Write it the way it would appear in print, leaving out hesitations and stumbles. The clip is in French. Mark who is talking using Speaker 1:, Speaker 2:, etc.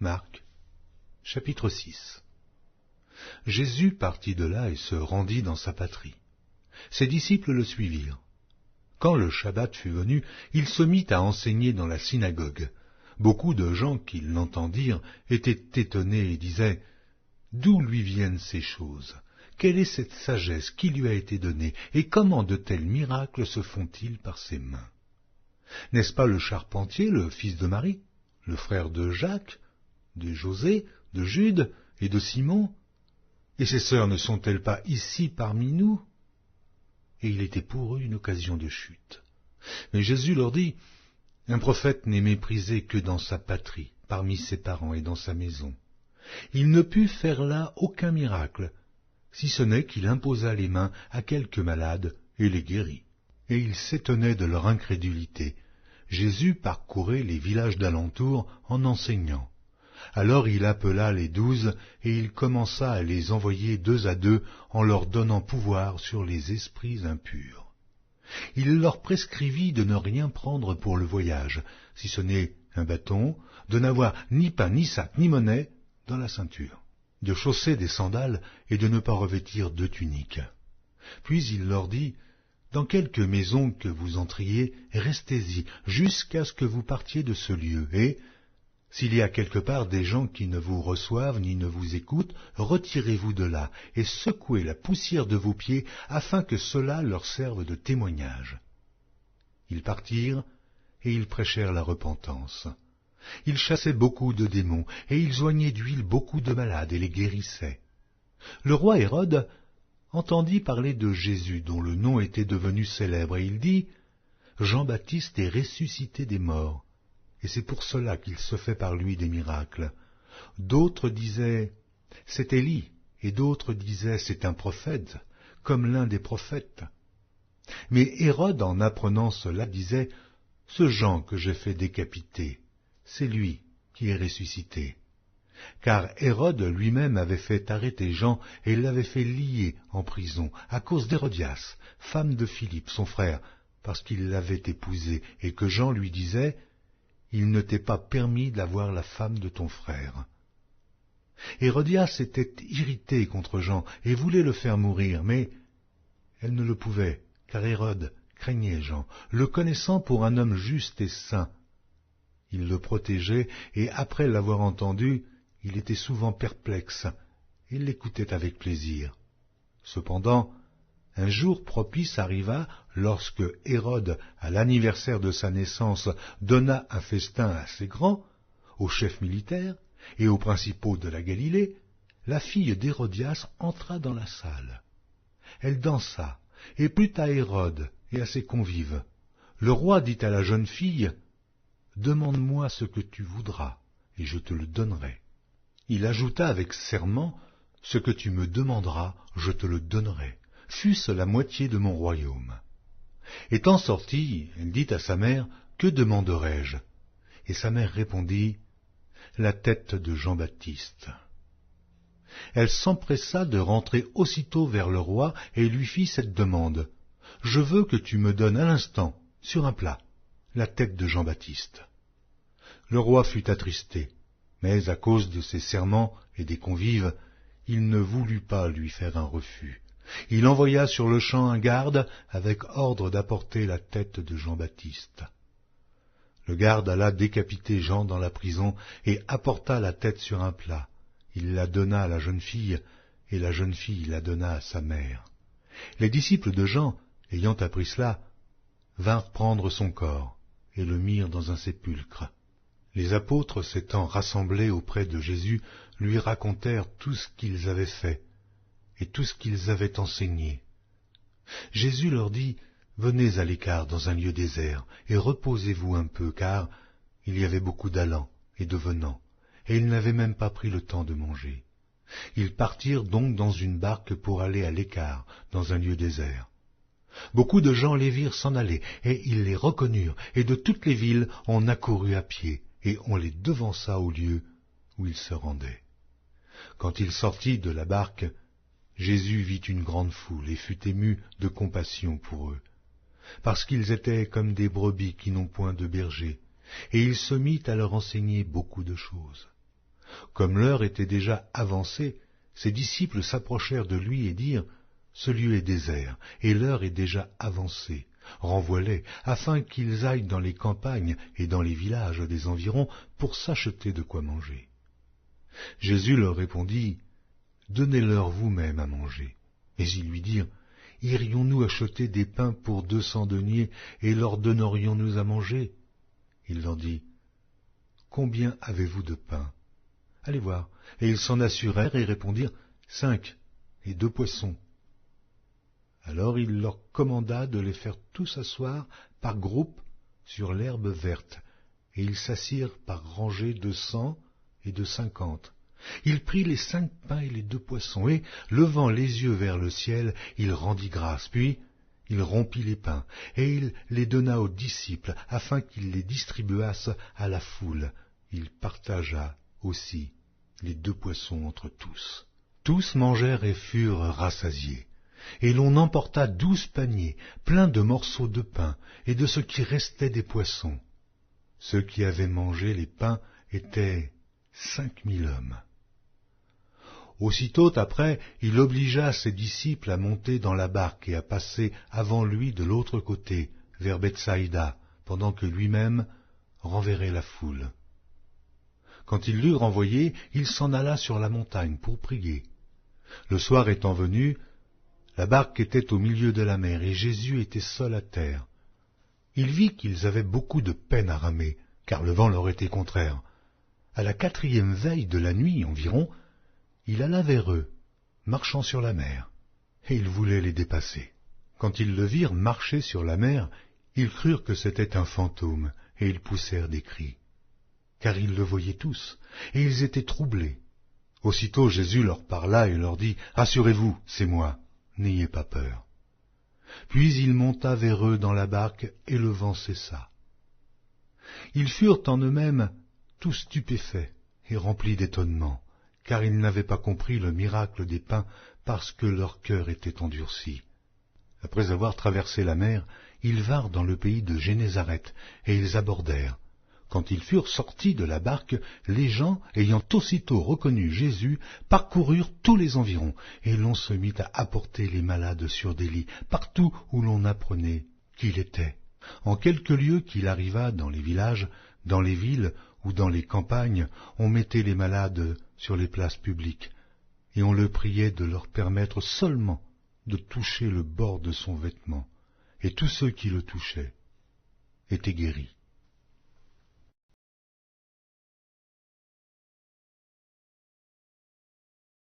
Speaker 1: Marc, chapitre 6. Jésus partit de là et se rendit dans sa patrie. Ses disciples le suivirent. Quand le Shabbat fut venu, il se mit à enseigner dans la synagogue. Beaucoup de gens qui l'entendirent étaient étonnés et disaient « D'où lui viennent ces choses ? Quelle est cette sagesse qui lui a été donnée, et comment de tels miracles se font-ils par ses mains ? N'est-ce pas le charpentier, le fils de Marie, le frère de Jacques, de José, de Jude et de Simon ? Et ses sœurs ne sont-elles pas ici parmi nous ?» Et il était pour eux une occasion de chute. Mais Jésus leur dit « Un prophète n'est méprisé que dans sa patrie, parmi ses parents et dans sa maison. Il ne put faire là aucun miracle, si ce n'est qu'il imposa les mains à quelques malades et les guérit. » Et ils s'étonnaient de leur incrédulité. Jésus parcourait les villages d'alentour en enseignant. Alors il appela les 12 et il commença à les envoyer 2 à 2 en leur donnant pouvoir sur les esprits impurs. Il leur prescrivit de ne rien prendre pour le voyage, si ce n'est un bâton, de n'avoir ni pain, ni sac, ni monnaie dans la ceinture, de chausser des sandales et de ne pas revêtir de tunique. Puis il leur dit « Dans quelque maison que vous entriez, restez-y jusqu'à ce que vous partiez de ce lieu, et s'il y a quelque part des gens qui ne vous reçoivent ni ne vous écoutent, retirez-vous de là et secouez la poussière de vos pieds afin que cela leur serve de témoignage. » Ils partirent et ils prêchèrent la repentance. Ils chassaient beaucoup de démons et ils oignaient d'huile beaucoup de malades et les guérissaient. Le roi Hérode entendit parler de Jésus dont le nom était devenu célèbre et il dit « Jean-Baptiste est ressuscité des morts. » Et c'est pour cela qu'il se fait par lui des miracles. D'autres disaient « C'est Élie » et d'autres disaient « C'est un prophète, comme l'un des prophètes. » Mais Hérode, en apprenant cela, disait « Ce Jean que j'ai fait décapiter, c'est lui qui est ressuscité. » Car Hérode lui-même avait fait arrêter Jean et l'avait fait lier en prison à cause d'Hérodias, femme de Philippe, son frère, parce qu'il l'avait épousée et que Jean lui disait « Il ne t'est pas permis d'avoir la femme de ton frère. » Hérodias était irritée contre Jean et voulait le faire mourir, mais elle ne le pouvait, car Hérode craignait Jean, le connaissant pour un homme juste et saint. Il le protégeait et après l'avoir entendu, il était souvent perplexe et l'écoutait avec plaisir. Cependant, un jour propice arriva lorsque Hérode, à l'anniversaire de sa naissance, donna un festin assez grand aux chefs militaires et aux principaux de la Galilée. La fille d'Hérodias entra dans la salle. Elle dansa et plut à Hérode et à ses convives. Le roi dit à la jeune fille « Demande-moi ce que tu voudras, et je te le donnerai. » Il ajouta avec serment « Ce que tu me demanderas, je te le donnerai, fût-ce la moitié de mon royaume. » Étant sortie, elle dit à sa mère « Que demanderai-je » Et sa mère répondit « La tête de Jean-Baptiste. » Elle s'empressa de rentrer aussitôt vers le roi et lui fit cette demande « Je veux que tu me donnes à l'instant, sur un plat, la tête de Jean-Baptiste. » Le roi fut attristé, mais à cause de ses serments et des convives, il ne voulut pas lui faire un refus. Il envoya sur-le-champ un garde avec ordre d'apporter la tête de Jean-Baptiste. Le garde alla décapiter Jean dans la prison et apporta la tête sur un plat. Il la donna à la jeune fille, et la jeune fille la donna à sa mère. Les disciples de Jean, ayant appris cela, vinrent prendre son corps et le mirent dans un sépulcre. Les apôtres, s'étant rassemblés auprès de Jésus, lui racontèrent tout ce qu'ils avaient fait et tout ce qu'ils avaient enseigné. Jésus leur dit « Venez à l'écart dans un lieu désert et reposez-vous un peu, car il y avait beaucoup d'allants et de venants, et ils n'avaient même pas pris le temps de manger. » Ils partirent donc dans une barque pour aller à l'écart, dans un lieu désert. Beaucoup de gens les virent s'en aller, et ils les reconnurent, et de toutes les villes on accourut à pied, et on les devança au lieu où ils se rendaient. Quand il sortit de la barque, Jésus vit une grande foule et fut ému de compassion pour eux, parce qu'ils étaient comme des brebis qui n'ont point de berger, et il se mit à leur enseigner beaucoup de choses. Comme l'heure était déjà avancée, ses disciples s'approchèrent de lui et dirent, « Ce lieu est désert, et l'heure est déjà avancée. Renvoie-les, afin qu'ils aillent dans les campagnes et dans les villages des environs pour s'acheter de quoi manger. » Jésus leur répondit, « Donnez-leur vous-même à manger. » Mais ils lui dirent, « Irions-nous acheter des pains pour 200 deniers et leur donnerions-nous à manger ?» Il leur dit, « Combien avez-vous de pain? Allez voir. » Et ils s'en assurèrent et répondirent, « 5 et 2 poissons. » Alors il leur commanda de les faire tous asseoir par groupes sur l'herbe verte, et ils s'assirent par rangées de 100 et de 50. Il prit les 5 pains et les 2 poissons, et, levant les yeux vers le ciel, il rendit grâce. Puis il rompit les pains, et il les donna aux disciples, afin qu'ils les distribuassent à la foule. Il partagea aussi les 2 poissons entre tous. Tous mangèrent et furent rassasiés. Et l'on emporta 12 paniers, pleins de morceaux de pain, et de ce qui restait des poissons. Ceux qui avaient mangé les pains étaient 5000 hommes. Aussitôt après, il obligea ses disciples à monter dans la barque et à passer avant lui de l'autre côté, vers Bethsaïda, pendant que lui-même renverrait la foule. Quand il l'eut renvoyé, il s'en alla sur la montagne pour prier. Le soir étant venu, la barque était au milieu de la mer, et Jésus était seul à terre. Il vit qu'ils avaient beaucoup de peine à ramer, car le vent leur était contraire. À la 4e veille de la nuit environ, il alla vers eux, marchant sur la mer, et il voulait les dépasser. Quand ils le virent marcher sur la mer, ils crurent que c'était un fantôme, et ils poussèrent des cris. Car ils le voyaient tous, et ils étaient troublés. Aussitôt Jésus leur parla et leur dit, « Rassurez-vous, c'est moi. N'ayez pas peur. » Puis il monta vers eux dans la barque, et le vent cessa. Ils furent en eux-mêmes tous stupéfaits et remplis d'étonnement, car ils n'avaient pas compris le miracle des pains, parce que leur cœur était endurci. Après avoir traversé la mer, ils vinrent dans le pays de Génézareth, et ils abordèrent. Quand ils furent sortis de la barque, les gens, ayant aussitôt reconnu Jésus, parcoururent tous les environs, et l'on se mit à apporter les malades sur des lits, partout où l'on apprenait qu'il était. En quelques lieues qu'il arriva dans les villages, dans les villes ou dans les campagnes, on mettait les malades sur les places publiques, et on le priait de leur permettre seulement de toucher le bord de son vêtement, et tous ceux qui le touchaient étaient guéris.